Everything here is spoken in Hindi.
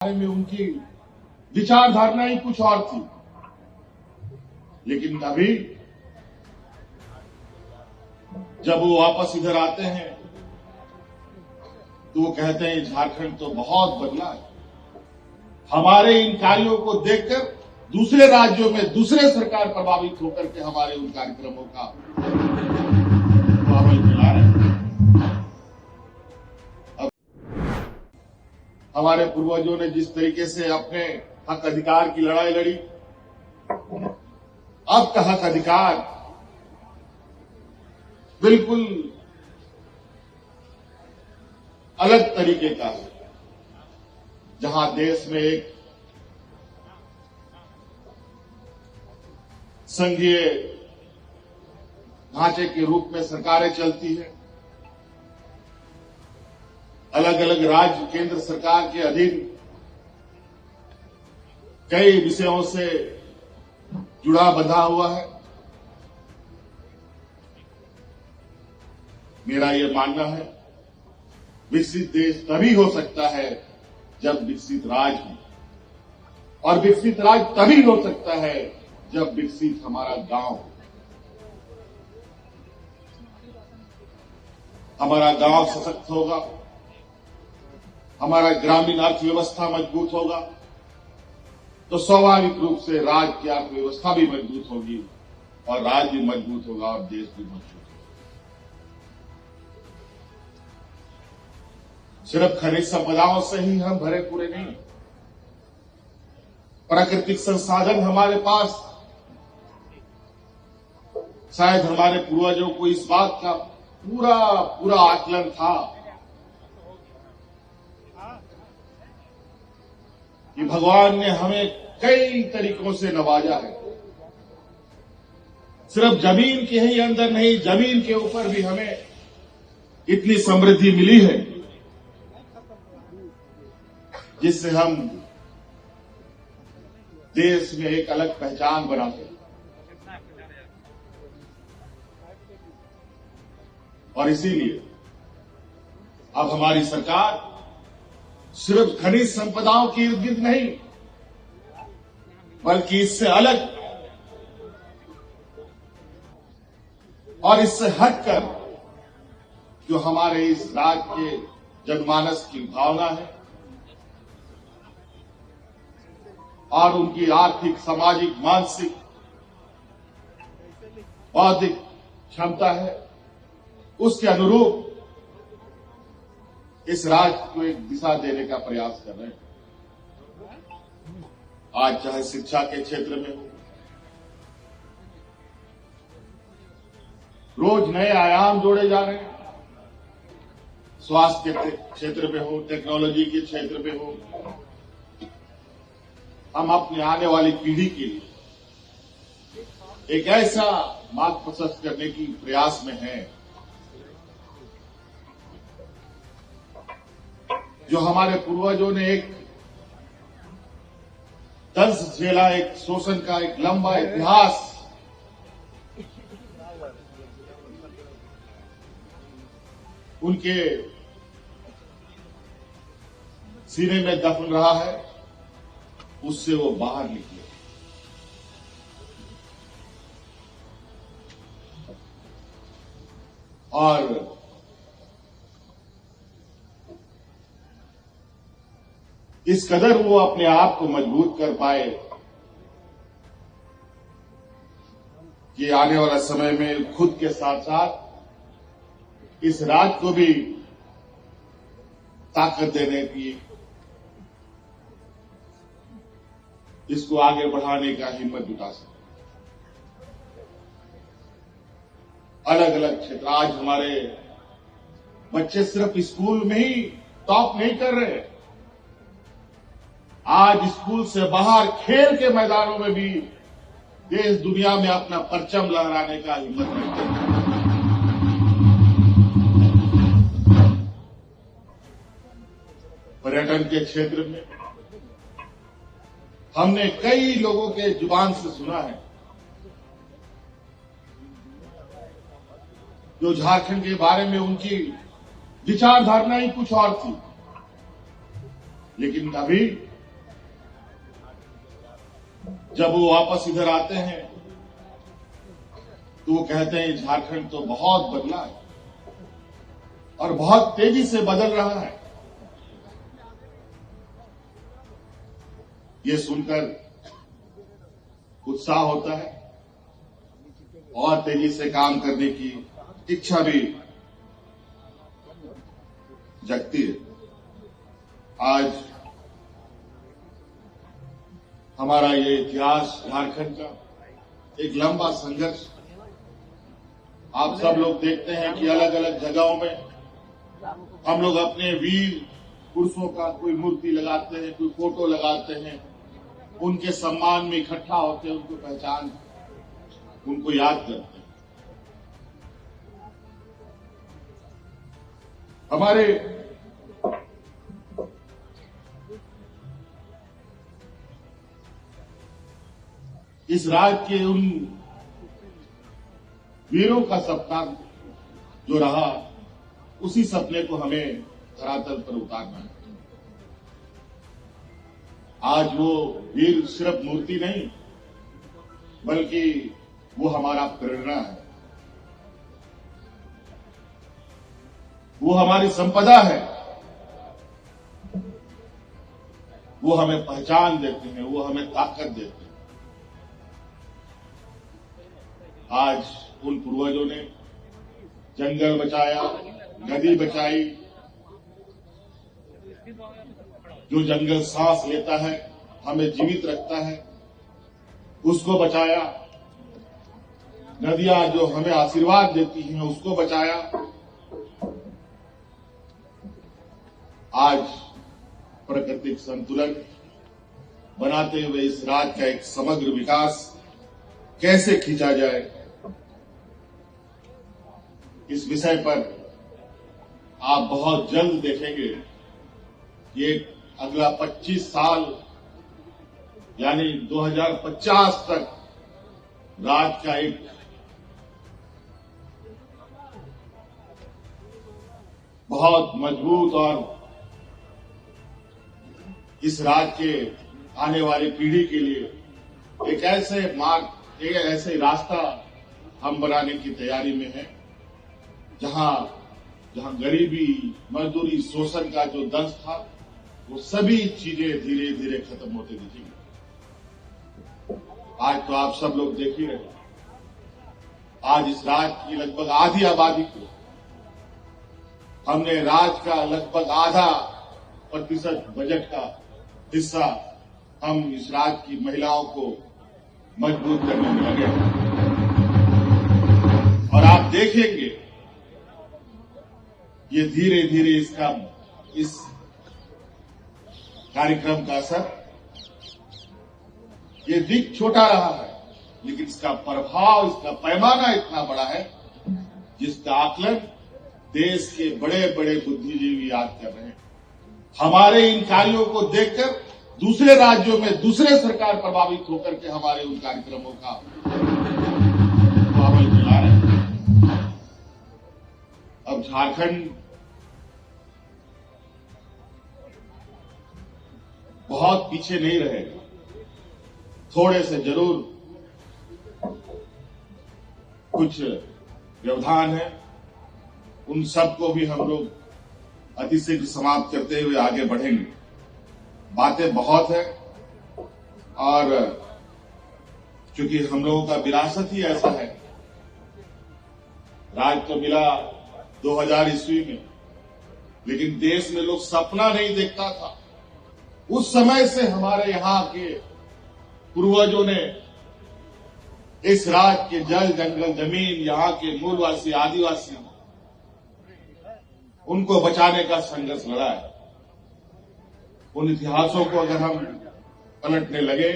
बारे में उनकी विचारधारणा ही कुछ और थी। लेकिन अभी जब वो वापस इधर आते हैं तो वो कहते हैं झारखंड तो बहुत बदला है। हमारे इन कार्यों को देखकर दूसरे राज्यों में दूसरे सरकार प्रभावित होकर के हमारे उन कार्यक्रमों का अमल चला रहे हैं। हमारे पूर्वजों ने जिस तरीके से अपने हक अधिकार की लड़ाई लड़ी, अब का हक अधिकार बिल्कुल अलग तरीके का है, जहां देश में एक संघीय ढांचे के रूप में सरकारें चलती है। अलग अलग राज्य केंद्र सरकार के अधीन कई विषयों से जुड़ा बंधा हुआ है। मेरा यह मानना है, विकसित देश तभी हो सकता है जब विकसित राज्य हो, और विकसित राज्य तभी हो सकता है जब विकसित हमारा गांव हो। हमारा गांव सशक्त होगा, हमारा ग्रामीण अर्थव्यवस्था मजबूत होगा, तो स्वाभाविक रूप से राज्य की अर्थव्यवस्था भी मजबूत होगी, और राज्य भी मजबूत होगा और देश भी मजबूत होगा। सिर्फ खनिज संपदाओं से ही हम भरे पूरे नहीं, प्राकृतिक संसाधन हमारे पास, शायद हमारे पूर्वजों को इस बात का पूरा आकलन था कि भगवान ने हमें कई तरीकों से नवाजा है। सिर्फ जमीन के ही अंदर नहीं, जमीन के ऊपर भी हमें इतनी समृद्धि मिली है जिससे हम देश में एक अलग पहचान बनाते हैं। और इसीलिए अब हमारी सरकार सिर्फ खनिज संपदाओं के इर्द गिर्द नहीं, बल्कि इससे अलग और इससे हटकर जो हमारे इस राज्य के जनमानस की भावना है और उनकी आर्थिक, सामाजिक, मानसिक, बौद्धिक क्षमता है, उसके अनुरूप इस राज्य को एक दिशा देने का प्रयास कर रहे हैं। आज चाहे शिक्षा के क्षेत्र में हो, रोज नए आयाम जोड़े जा रहे हैं, स्वास्थ्य के क्षेत्र में हो, टेक्नोलॉजी के क्षेत्र में हो, हम अपने आने वाली पीढ़ी के लिए एक ऐसा मार्ग प्रशस्त करने की प्रयास में हैं जो हमारे पूर्वजों ने एक दंश झेला, एक शोषण का एक लंबा इतिहास उनके सीने में दफन रहा है, उससे वो बाहर निकले। और इस कदर वो अपने आप को मजबूत कर पाए कि आने वाला समय में खुद के साथ साथ इस राज्य को भी ताकत देने की, इसको आगे बढ़ाने का हिम्मत जुटा सके। अलग अलग क्षेत्र, आज हमारे बच्चे सिर्फ स्कूल में ही टॉप नहीं कर रहे, आज स्कूल से बाहर खेल के मैदानों में भी देश दुनिया में अपना परचम लहराने का हिम्मत करते हैं। पर्यटन के क्षेत्र में हमने कई लोगों के जुबान से सुना है जो झारखंड के बारे में उनकी विचारधारणा ही कुछ और थी, लेकिन अभी जब वो वापस इधर आते हैं तो वो कहते हैं झारखंड तो बहुत बदला है और बहुत तेजी से बदल रहा है। ये सुनकर उत्साह होता है और तेजी से काम करने की इच्छा भी जगती है। आज हमारा ये इतिहास झारखंड का एक लंबा संघर्ष, आप सब लोग देखते हैं कि अलग अलग जगहों में हम लोग अपने वीर पुरुषों का कोई मूर्ति लगाते हैं, कोई फोटो लगाते हैं, उनके सम्मान में इकट्ठा होते हैं, उनको पहचान, उनको याद करते हैं। हमारे इस राज्य के उन वीरों का सपना जो रहा, उसी सपने को हमें धरातल पर उतारना है। आज वो वीर सिर्फ मूर्ति नहीं, बल्कि वो हमारा प्रेरणा है, वो हमारी संपदा है, वो हमें पहचान देते हैं, वो हमें ताकत देते हैं। आज उन पूर्वजों ने जंगल बचाया, नदी बचाई, जो जंगल सांस लेता है, हमें जीवित रखता है, उसको बचाया। नदियां जो हमें आशीर्वाद देती हैं, उसको बचाया। आज प्राकृतिक संतुलन बनाते हुए इस राज्य का एक समग्र विकास कैसे खींचा जाए, इस विषय पर आप बहुत जल्द देखेंगे कि एक अगला 25 साल यानी 2050 तक राज्य का एक बहुत मजबूत और इस राज्य के आने वाली पीढ़ी के लिए एक ऐसे मार्ग, एक ऐसे रास्ता हम बनाने की तैयारी में है, जहां गरीबी, मजदूरी, शोषण का जो दंश था, वो सभी चीजें धीरे धीरे खत्म होते दिखेंगी। आज तो आप सब लोग देख ही रहे हैं, आज इस राज्य की लगभग आधी आबादी को हमने राज्य का लगभग 0.5% बजट का हिस्सा हम इस राज्य की महिलाओं को मजबूत करने में लगे हैं। और आप देखेंगे ये धीरे धीरे इस कार्यक्रम का असर, ये दिख छोटा रहा है, लेकिन इसका प्रभाव, इसका पैमाना इतना बड़ा है जिसका आकलन देश के बड़े बड़े बुद्धिजीवी याद कर रहे हैं। हमारे इन कार्यों को देखकर दूसरे राज्यों में दूसरे सरकार प्रभावित होकर के हमारे उन कार्यक्रमों का अमल चला रहे हैं। अब झारखंड बहुत पीछे नहीं रहेगा, थोड़े से जरूर कुछ व्यवधान है, उन सबको भी हम लोग अतिशीघ्र समाप्त करते हुए आगे बढ़ेंगे। बातें बहुत है और चूंकि हम लोगों का विरासत ही ऐसा है, राज तो मिला 2000 ईस्वी में, लेकिन देश में लोग सपना नहीं देखता था। उस समय से हमारे यहाँ के पूर्वजों ने इस राज्य के जल, जंगल, जमीन, यहाँ के मूलवासी, आदिवासी, उनको बचाने का संघर्ष लड़ा है। उन इतिहासों को अगर हम पलटने लगे